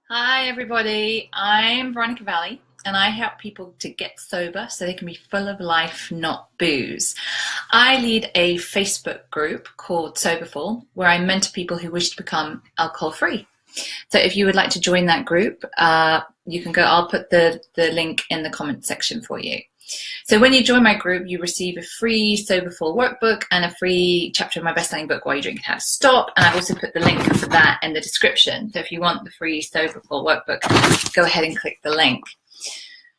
Hi, everybody. I'm Veronica Valley, and I help people to get sober so they can be full of life, not booze. I lead a Facebook group called Soberful, where I mentor people who wish to become alcohol free. So if you would like to join that group, you can go. I'll put the link in the comment section for you. So when you join my group, you receive a free Soberful workbook and a free chapter of my best-selling book, Why You Drink and How to Stop. And I've also put the link for that in the description. So if you want the free Soberful workbook, go ahead and click the link.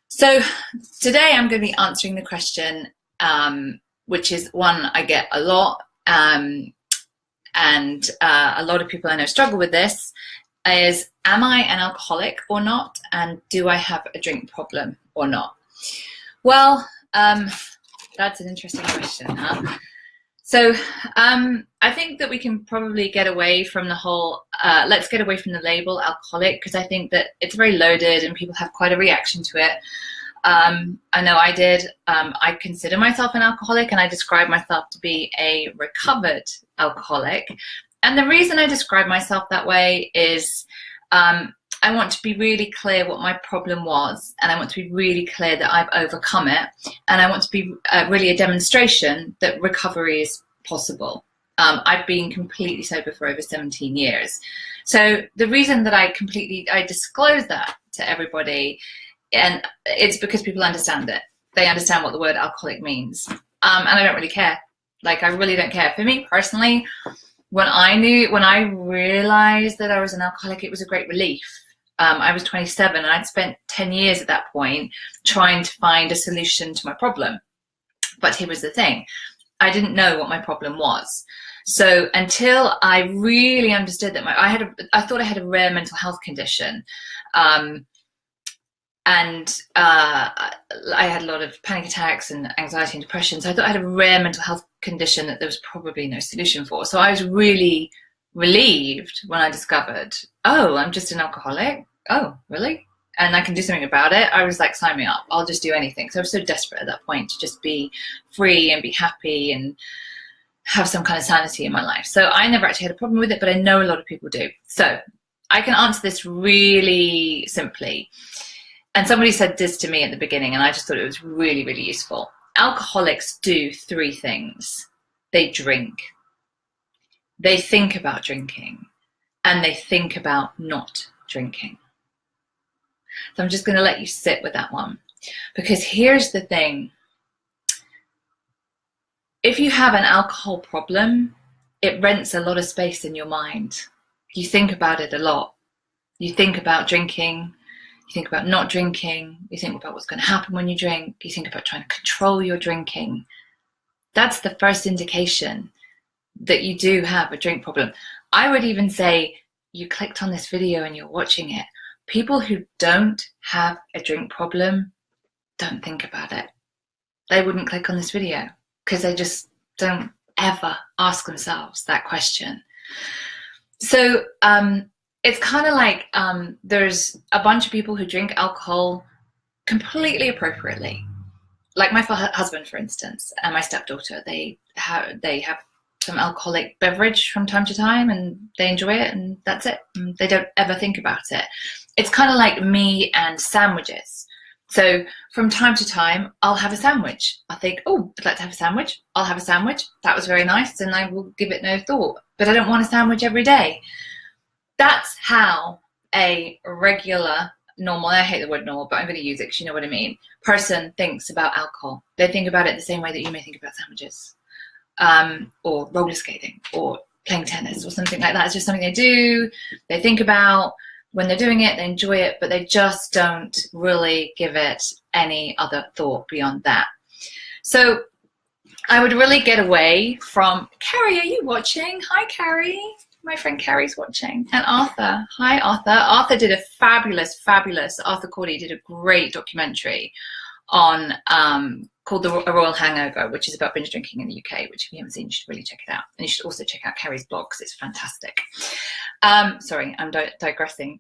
So today I'm going to be answering the question, which is one I get a lot, and a lot of people I know struggle with this, is am I an alcoholic or not? And do I have a drink problem or not? Well, that's an interesting question, huh? So I think that we can probably get away from the whole, let's get away from the label alcoholic, because I think that it's very loaded and people have quite a reaction to it. I know I did. I consider myself an alcoholic, and I describe myself to be a recovered alcoholic. And the reason I describe myself that way is I want to be really clear what my problem was, and I want to be really clear that I've overcome it, and I want to be really a demonstration that recovery is possible. I've been completely sober for over 17 years. So the reason that I disclose that to everybody, and it's because people understand it. They understand what the word alcoholic means. And I don't really care. Like, I really don't care. For me personally, when I realized that I was an alcoholic, it was a great relief. I was 27 and I'd spent 10 years at that point trying to find a solution to my problem. But here was the thing. I didn't know what my problem was. So until I really understood that I thought I had a rare mental health condition. And I had a lot of panic attacks and anxiety and depression. So I thought I had a rare mental health condition that there was probably no solution for. So I was really relieved when I discovered, oh, I'm just an alcoholic. Oh, really? And I can do something about it. I was like, sign me up. I'll just do anything. So I was so desperate at that point to just be free and be happy and have some kind of sanity in my life. So I never actually had a problem with it, but I know a lot of people do. So I can answer this really simply. And somebody said this to me at the beginning, and I just thought it was really, really useful. Alcoholics do three things. They drink, they think about drinking, and they think about not drinking. So I'm just going to let you sit with that one, because here's the thing. If you have an alcohol problem, it rents a lot of space in your mind. You think about it a lot. You think about drinking. You think about not drinking. You think about what's going to happen when you drink. You think about trying to control your drinking. That's the first indication that you do have a drink problem. I would even say you clicked on this video and you're watching it. People who don't have a drink problem don't think about it. They wouldn't click on this video because they just don't ever ask themselves that question. So it's kind of like there's a bunch of people who drink alcohol completely appropriately. Like my husband, for instance, and my stepdaughter, they have some alcoholic beverage from time to time and they enjoy it, and that's it. They don't ever think about it. It's kind of like me and sandwiches. So from time to time, I'll have a sandwich. I think, oh, I'd like to have a sandwich. I'll have a sandwich. That was very nice, and I will give it no thought. But I don't want a sandwich every day. That's how a regular, normal, I hate the word normal, but I'm going to use it because you know what I mean, person thinks about alcohol. They think about it the same way that you may think about sandwiches, or roller skating, or playing tennis, or something like that. It's just something they do, they think about. When they're doing it, they enjoy it, but they just don't really give it any other thought beyond that. So I would really get away from, Carrie, are you watching? Hi, Carrie. My friend Carrie's watching. And Arthur. Hi, Arthur. Arthur did a fabulous, Arthur Cordy did a great documentary on called A Royal Hangover, which is about binge drinking in the UK, which if you haven't seen, you should really check it out. And you should also check out Carrie's blog because it's fantastic. Sorry, I'm digressing.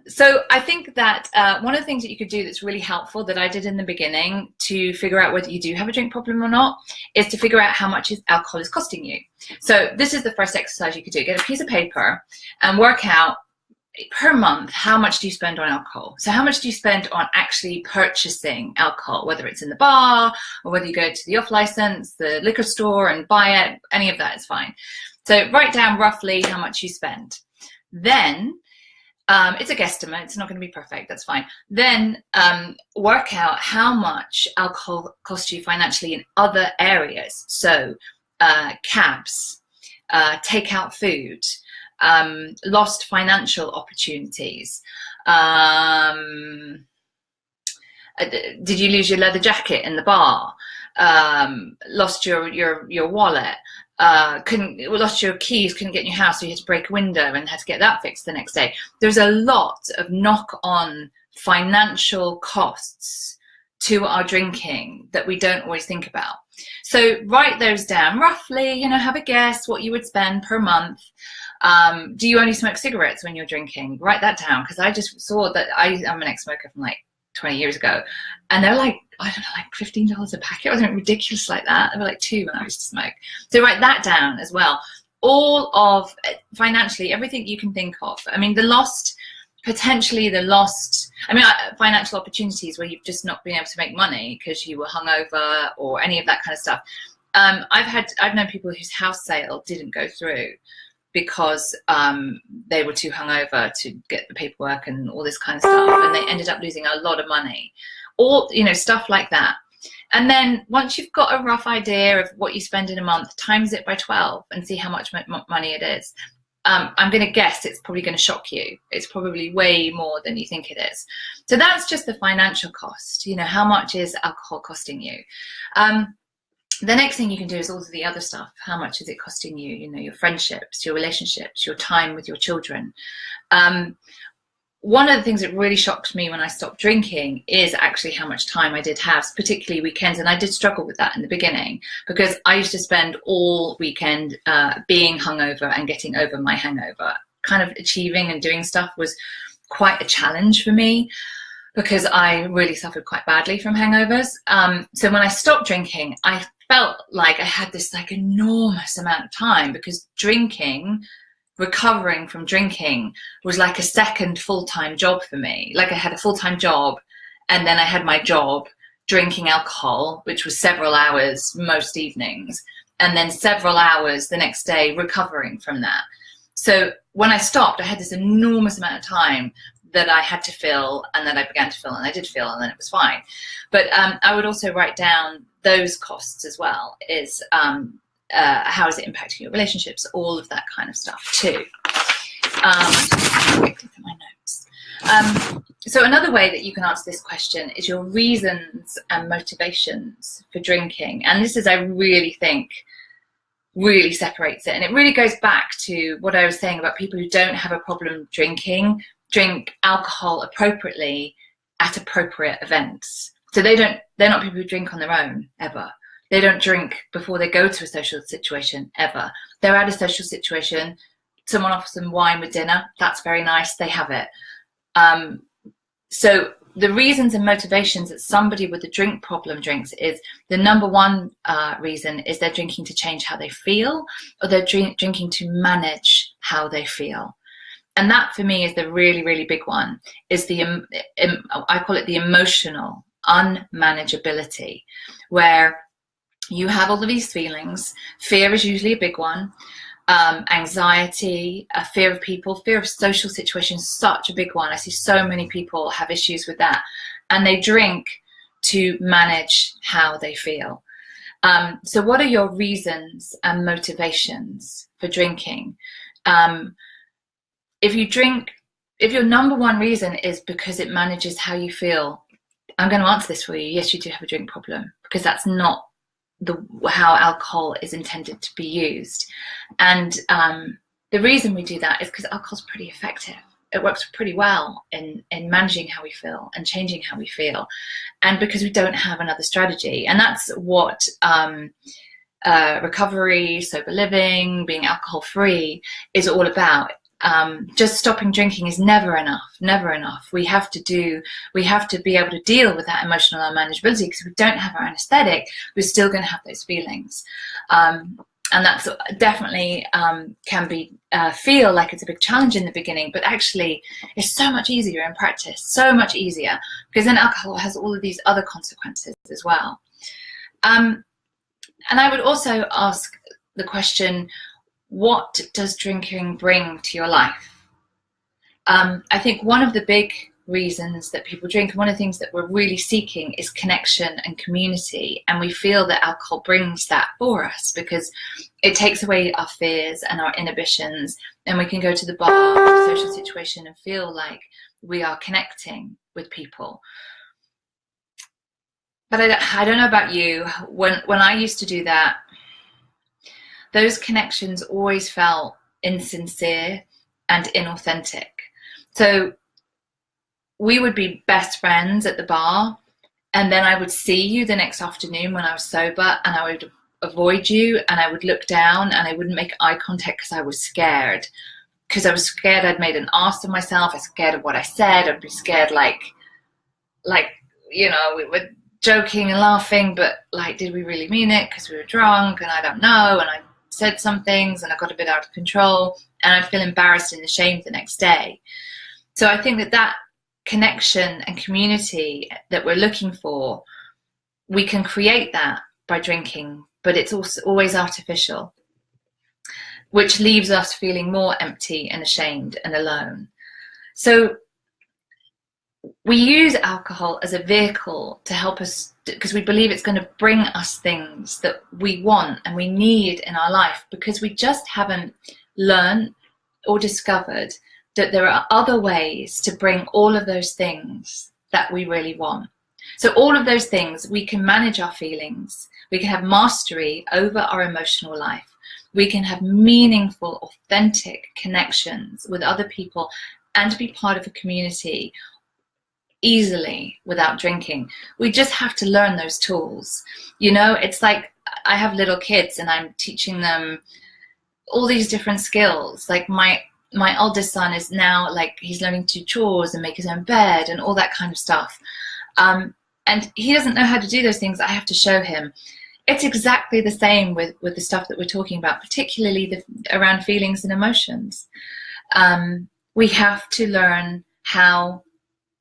So I think that one of the things that you could do that's really helpful that I did in the beginning to figure out whether you do have a drink problem or not is to figure out how much alcohol is costing you. So this is the first exercise you could do. Get a piece of paper and work out per month, how much do you spend on alcohol? So how much do you spend on actually purchasing alcohol, whether it's in the bar or whether you go to the off license, the liquor store and buy it, any of that is fine. So write down roughly how much you spend. Then it's a guesstimate, it's not going to be perfect, that's fine. Then work out how much alcohol costs you financially in other areas. So cabs, takeout food, lost financial opportunities. Did you lose your leather jacket in the bar? Lost your wallet? Lost your keys, couldn't get in your house, so you had to break a window and had to get that fixed the next day. There's a lot of knock-on financial costs to our drinking that we don't always think about. So write those down roughly, you know, have a guess what you would spend per month. Do you only smoke cigarettes when you're drinking? Write that down, because I just saw that I'm an ex-smoker from like 20 years ago, and they're like, I don't know, like $15 a packet or something ridiculous like that. They were like 2 when I used to smoke. So write that down as well. All of financially, everything you can think of. I mean, potentially the lost, financial opportunities where you've just not been able to make money because you were hungover or any of that kind of stuff. I've known people whose house sale didn't go through because they were too hungover to get the paperwork and all this kind of stuff, and they ended up losing a lot of money. All, you know, stuff like that. And then once you've got a rough idea of what you spend in a month, times it by 12 and see how much money it is. I'm going to guess it's probably going to shock you. It's probably way more than you think it is. So that's just the financial cost. You know, how much is alcohol costing you? The next thing you can do is all of the other stuff. How much is it costing you? You know, your friendships, your relationships, your time with your children. One of the things that really shocked me when I stopped drinking is actually how much time I did have, particularly weekends. And I did struggle with that in the beginning, because I used to spend all weekend being hungover and getting over my hangover. Kind of achieving and doing stuff was quite a challenge for me, because I really suffered quite badly from hangovers. So when I stopped drinking, I felt like I had this like enormous amount of time, because recovering from drinking was like a second full-time job for me. Like I had a full-time job, and then I had my job drinking alcohol, which was several hours most evenings, and then several hours the next day recovering from that. So when I stopped, I had this enormous amount of time that I had to fill, and then I began to fill, and I did fill, and then it was fine. But I would also write down those costs as well, is how is it impacting your relationships, all of that kind of stuff too. Quickly through my notes. So another way that you can answer this question is your reasons and motivations for drinking. And this is, I really think, really separates it. And it really goes back to what I was saying about people who don't have a problem drinking, drink alcohol appropriately at appropriate events. So they're not people who drink on their own, ever. They don't drink before they go to a social situation, ever. They're at a social situation, someone offers them wine with dinner, that's very nice, they have it. So the reasons and motivations that somebody with a drink problem drinks is, the number one reason is they're drinking to change how they feel, or they're drinking to manage how they feel. And that for me is the really, really big one, is I call it the emotional unmanageability, where you have all of these feelings. Fear is usually a big one. Anxiety, a fear of people, fear of social situations, such a big one. I see so many people have issues with that, and they drink to manage how they feel. So what are your reasons and motivations for drinking? If your number one reason is because it manages how you feel, I'm going to answer this for you. Yes, you do have a drink problem, because that's not how alcohol is intended to be used. And the reason we do that is because alcohol's pretty effective. It works pretty well in managing how we feel and changing how we feel, and because we don't have another strategy. And that's what recovery, sober living, being alcohol free is all about. Just stopping drinking is never enough. We have to be able to deal with that emotional unmanageability, because if we don't have our anesthetic, we're still going to have those feelings. And And that's definitely can be feel like it's a big challenge in the beginning, but actually it's so much easier in practice, so much easier, because then alcohol has all of these other consequences as well. And I would also ask the question, what does drinking bring to your life? I think one of the big reasons that people drink, one of the things that we're really seeking, is connection and community, and we feel that alcohol brings that for us because it takes away our fears and our inhibitions, and we can go to the bar or a social situation and feel like we are connecting with people. But I don't know about you, when I used to do that, those connections always felt insincere and inauthentic. So we would be best friends at the bar, and then I would see you the next afternoon when I was sober, and I would avoid you, and I would look down, and I wouldn't make eye contact because I was scared. Because I was scared I'd made an ass of myself. I was scared of what I said. I'd be scared, like, you know, we were joking and laughing, but like, did we really mean it? Because we were drunk, and I don't know, and I said some things, and I got a bit out of control, and I'd feel embarrassed and ashamed the next day. So I think that connection and community that we're looking for, we can create that by drinking, but it's also always artificial, which leaves us feeling more empty and ashamed and alone. So we use alcohol as a vehicle to help us, because we believe it's going to bring us things that we want and we need in our life, because we just haven't learned or discovered that there are other ways to bring all of those things that we really want. So all of those things, we can manage our feelings, we can have mastery over our emotional life, we can have meaningful, authentic connections with other people and be part of a community easily without drinking. We just have to learn those tools. You know, it's like I have little kids and I'm teaching them all these different skills. Like my oldest son is now, like, he's learning to do chores and make his own bed and all that kind of stuff. And he doesn't know how to do those things. I have to show him. It's exactly the same with the stuff that we're talking about, particularly around feelings and emotions. We have to learn how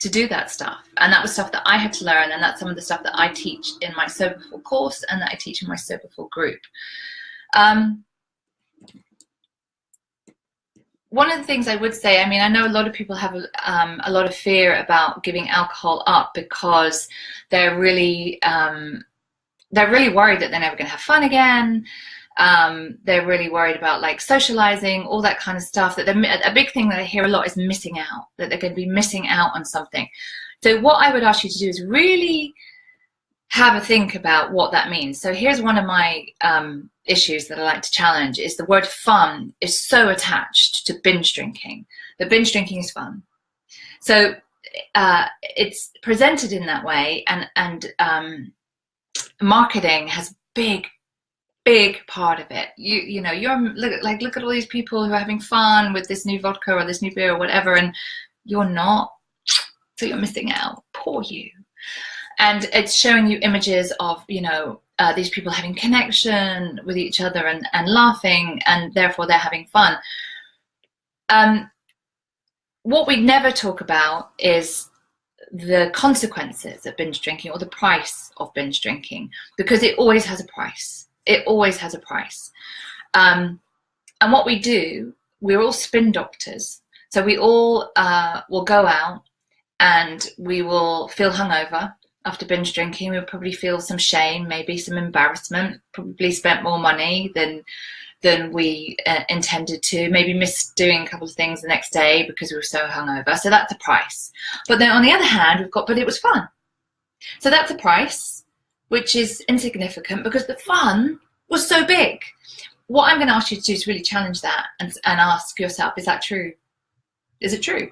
to do that stuff. And that was stuff that I had to learn. And that's some of the stuff that I teach in my Soberful course and that I teach in my Soberful group. One of the things I would say, I mean, I know a lot of people have a lot of fear about giving alcohol up because they're really worried that they're never going to have fun again. They're really worried about, like, socializing, all that kind of stuff. That a big thing that I hear a lot is missing out, that they're going to be missing out on something. So what I would ask you to do is really have a think about what that means. So here's one of my issues that I like to challenge, is the word fun is so attached to binge drinking. That binge drinking is fun. So it's presented in that way, and marketing has big part of it. You know, look at all these people who are having fun with this new vodka or this new beer or whatever, and you're not, so you're missing out. Poor you. And it's showing you images of, you know, these people having connection with each other and laughing, and therefore they're having fun. What we never talk about is the consequences of binge drinking, or the price of binge drinking, because it always has a price. It always has a price. And what we do, we're all spin doctors. So we all will go out and we will feel hungover. After binge drinking, we'll probably feel some shame, maybe some embarrassment, probably spent more money than we intended to, maybe missed doing a couple of things the next day because we were so hungover. So that's a price. But then on the other hand, we've got, but it was fun. So that's a price, which is insignificant because the fun was so big. What I'm going to ask you to do is really challenge that and ask yourself, is that true? Is it true?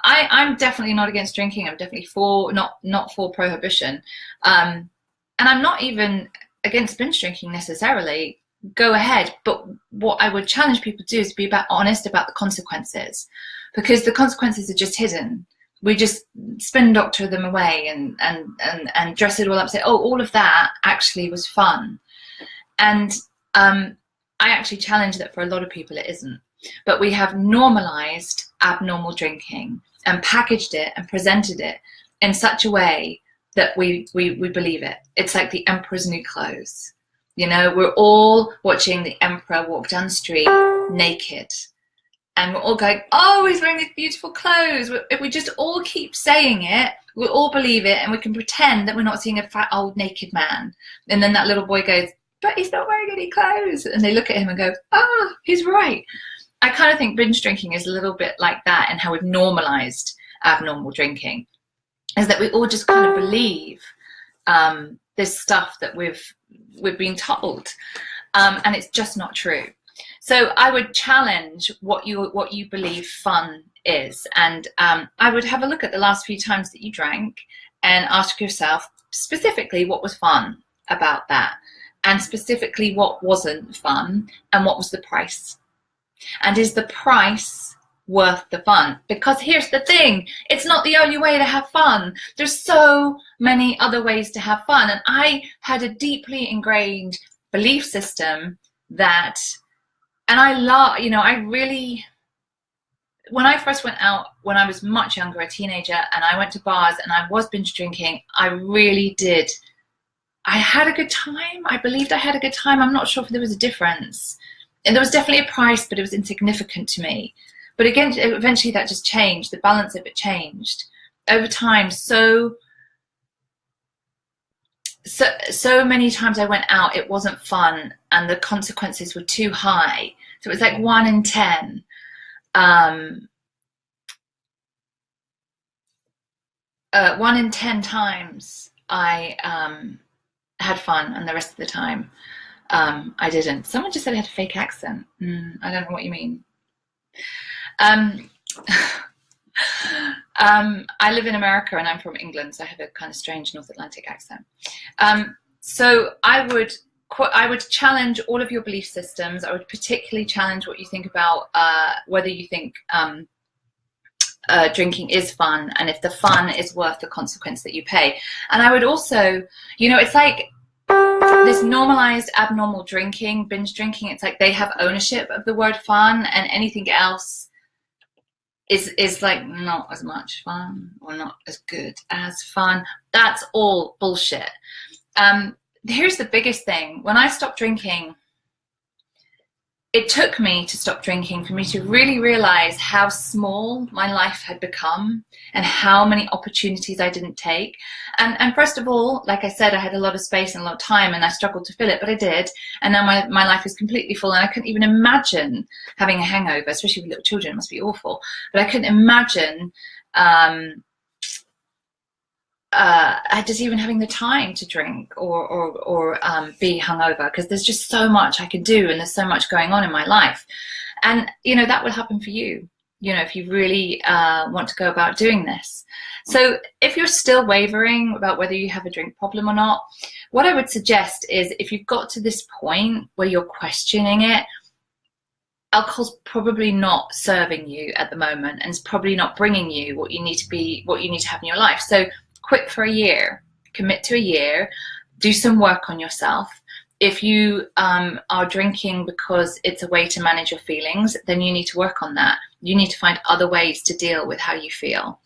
I'm definitely not against drinking. I'm definitely not for prohibition. And I'm not even against binge drinking necessarily. Go ahead. But what I would challenge people to do is be honest about the consequences, because the consequences are just hidden. We just spin doctor them away and dress it all up, say, oh, all of that actually was fun. And I actually challenge that for a lot of people it isn't. But we have normalized abnormal drinking and packaged it and presented it in such a way that we believe it. It's like the emperor's new clothes. You know, we're all watching the emperor walk down the street naked. And we're all going, oh, he's wearing these beautiful clothes. If we just all keep saying it, we'll all believe it, and we can pretend that we're not seeing a fat old naked man. And then that little boy goes, but he's not wearing any clothes. And they look at him and go, oh, he's right. I kind of think binge drinking is a little bit like that, and how we've normalized abnormal drinking is that we all just kind of believe this stuff that we're being told, and it's just not true. So I would challenge what you believe fun is, and I would have a look at the last few times that you drank and ask yourself specifically what was fun about that, and specifically what wasn't fun, and what was the price, and is the price worth the fun? Because here's the thing, it's not the only way to have fun. There's so many other ways to have fun, and I had a deeply ingrained belief system that, and I really, when I first went out when I was much younger, a teenager, and I went to bars and I was binge drinking, I really did. I had a good time. I believed I had a good time. I'm not sure if there was a difference. And there was definitely a price, but it was insignificant to me. But again, eventually that just changed. The balance of it changed over time. So many times I went out, it wasn't fun, and the consequences were too high. So it was like 1 in 10. 1 in 10 times I had fun, and the rest of the time I didn't. Someone just said I had a fake accent. I don't know what you mean. I live in America, and I'm from England, so I have a kind of strange North Atlantic accent. So I would challenge all of your belief systems. I would particularly challenge what you think about whether you think drinking is fun, and if the fun is worth the consequence that you pay. And I would also, it's like this normalized abnormal drinking, binge drinking, it's like they have ownership of the word fun, and anything else is like not as much fun or not as good as fun. That's all bullshit. Here's the biggest thing. When I stopped drinking, it took me to stop drinking for me to really realize how small my life had become and how many opportunities I didn't take. And first of all, like I said, I had a lot of space and a lot of time, and I struggled to fill it, but I did. And now my life is completely full, and I couldn't even imagine having a hangover, especially with little children. It must be awful. But I couldn't imagine just even having the time to drink or be hungover, because there's just so much I could do, and there's so much going on in my life. And that will happen for you, if you really want to go about doing this. So if you're still wavering about whether you have a drink problem or not, what I would suggest is, if you've got to this point where you're questioning it, alcohol's probably not serving you at the moment, and it's probably not bringing you what you need to have in your life. So quit for a year, commit to a year, do some work on yourself. If you are drinking because it's a way to manage your feelings, then you need to work on that. You need to find other ways to deal with how you feel.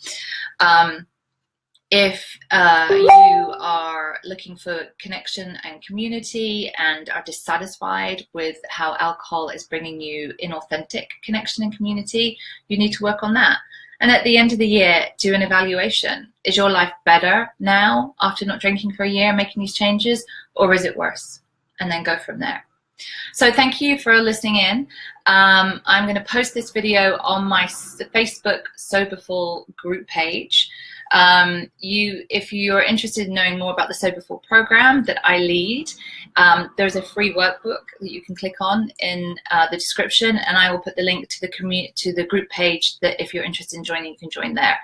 If you are looking for connection and community and are dissatisfied with how alcohol is bringing you inauthentic connection and community, you need to work on that. And at the end of the year, do an evaluation. Is your life better now after not drinking for a year, making these changes, or is it worse? And then go from there. So thank you for listening in. I'm going to post this video on my Facebook Soberful group page. If you're interested in knowing more about the Soberful program that I lead, there's a free workbook that you can click on in the description, and I will put the link to the group page that if you're interested in joining, you can join there.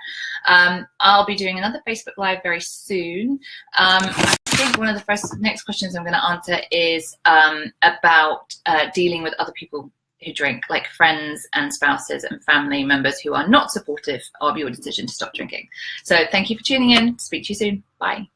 I'll be doing another Facebook Live very soon. I think one of the next questions I'm going to answer is about dealing with other people who drink, like friends and spouses and family members who are not supportive of your decision to stop drinking. So thank you for tuning in. Speak to you soon. Bye.